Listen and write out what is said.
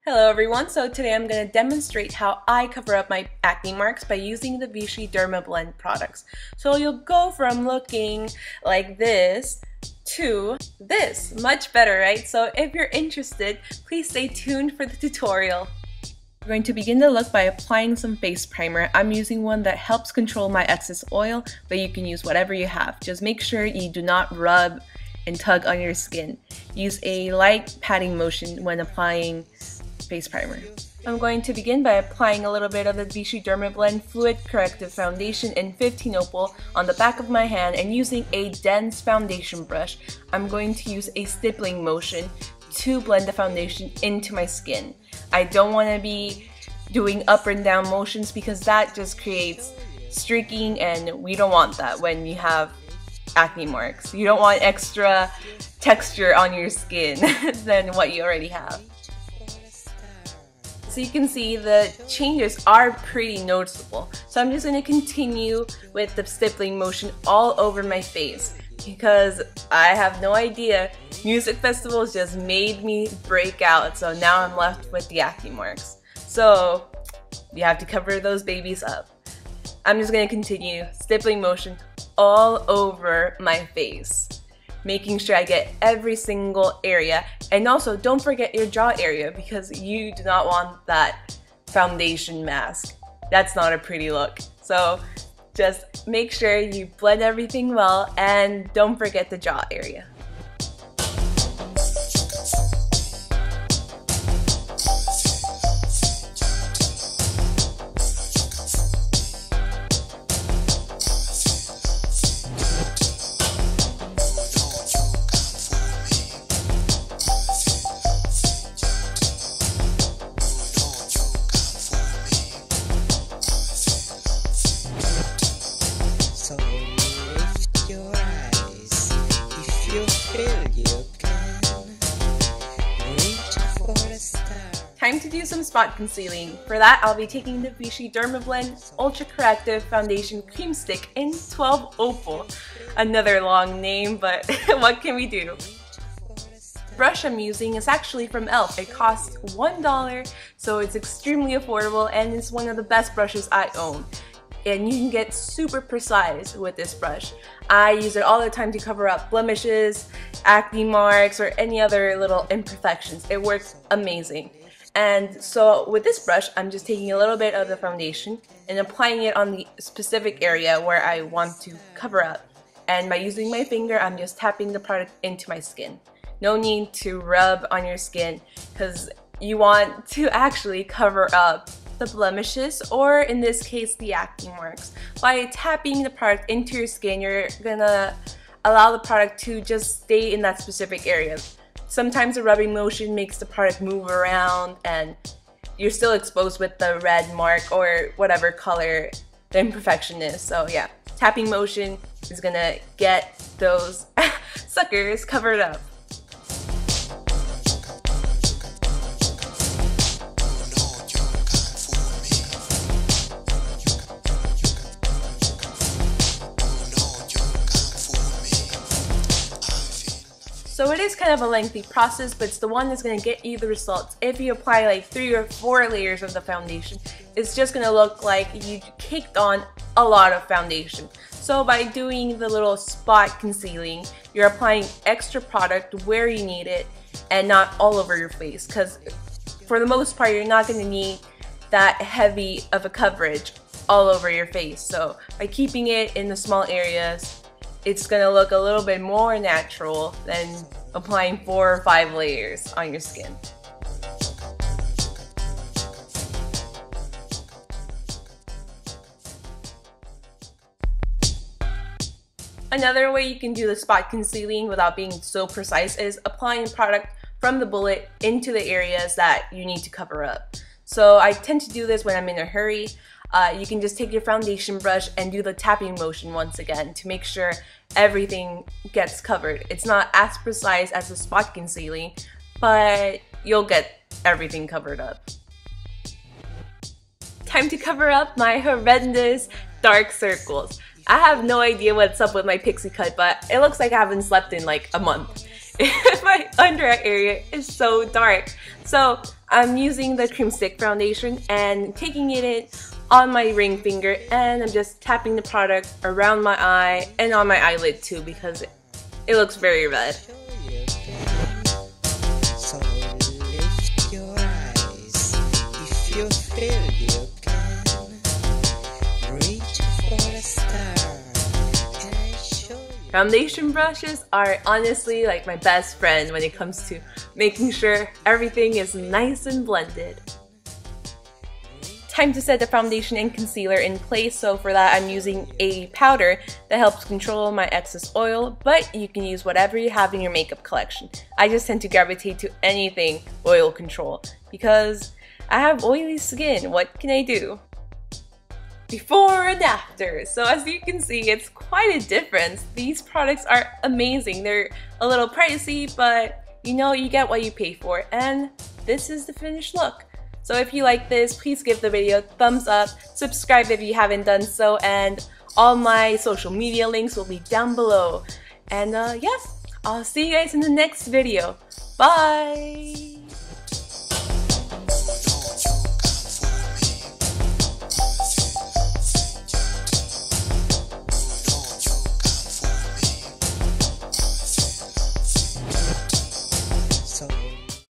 Hello everyone, so today I'm going to demonstrate how I cover up my acne marks by using the Vichy Dermablend products. So you'll go from looking like this to this. Much better, right? So if you're interested, please stay tuned for the tutorial. We're going to begin the look by applying some face primer. I'm using one that helps control my excess oil, but you can use whatever you have. Just make sure you do not rub and tug on your skin. Use a light patting motion when applying face primer. I'm going to begin by applying a little bit of the Vichy Dermablend Fluid Corrective Foundation in 15 Opal on the back of my hand, and using a dense foundation brush, I'm going to use a stippling motion to blend the foundation into my skin. I don't want to be doing up and down motions because that just creates streaking, and we don't want that when you have acne marks. You don't want extra texture on your skin than what you already have. So you can see the changes are pretty noticeable. So I'm just going to continue with the stippling motion all over my face because I have no idea. Music festivals just made me break out, so now I'm left with the acne marks. So you have to cover those babies up. I'm just going to continue stippling motion all over my face, making sure I get every single area. And also, don't forget your jaw area because you do not want that foundation mask. That's not a pretty look. So just make sure you blend everything well and don't forget the jaw area. Time to do some spot concealing. For that, I'll be taking the Vichy Dermablend Ultra-Corrective Foundation Cream Stick in 12 Opal. Another long name, but what can we do? The brush I'm using is actually from e.l.f. It costs $1, so it's extremely affordable and it's one of the best brushes I own. And you can get super precise with this brush. I use it all the time to cover up blemishes, acne marks, or any other little imperfections. It works amazing. And so with this brush, I'm just taking a little bit of the foundation and applying it on the specific area where I want to cover up. And by using my finger, I'm just tapping the product into my skin. No need to rub on your skin because you want to actually cover up the blemishes, or in this case, the acne marks. By tapping the product into your skin, you're gonna allow the product to just stay in that specific area. Sometimes a rubbing motion makes the product move around and you're still exposed with the red mark or whatever color the imperfection is. So yeah, tapping motion is gonna get those suckers covered up. So it is kind of a lengthy process, but it's the one that's going to get you the results. If you apply like 3 or 4 layers of the foundation, it's just going to look like you caked on a lot of foundation. So by doing the little spot concealing, you're applying extra product where you need it and not all over your face, because for the most part, you're not going to need that heavy of a coverage all over your face. So by keeping it in the small areas, it's gonna look a little bit more natural than applying 4 or 5 layers on your skin. Another way you can do the spot concealing without being so precise is applying product from the bullet into the areas that you need to cover up. So I tend to do this when I'm in a hurry. You can just take your foundation brush and do the tapping motion once again to make sure everything gets covered. It's not as precise as the spot concealing, but you'll get everything covered up. Time to cover up my horrendous dark circles. I have no idea what's up with my pixie cut, but it looks like I haven't slept in like a month. my under eye area is so dark. So I'm using the Creme Stick foundation and taking it in on my ring finger, and I'm just tapping the product around my eye and on my eyelid too because it looks very red. So lift your eyes if you feel you can. Reach for a star. Can I show you? Foundation brushes are honestly like my best friend when it comes to making sure everything is nice and blended. Time to set the foundation and concealer in place, so for that I'm using a powder that helps control my excess oil, but you can use whatever you have in your makeup collection. I just tend to gravitate to anything oil control because I have oily skin. What can I do? Before and after. So as you can see, it's quite a difference. These products are amazing. They're a little pricey, but you know, you get what you pay for, and this is the finished look. So if you like this, please give the video a thumbs up, subscribe if you haven't done so, and all my social media links will be down below. And yes, I'll see you guys in the next video. Bye!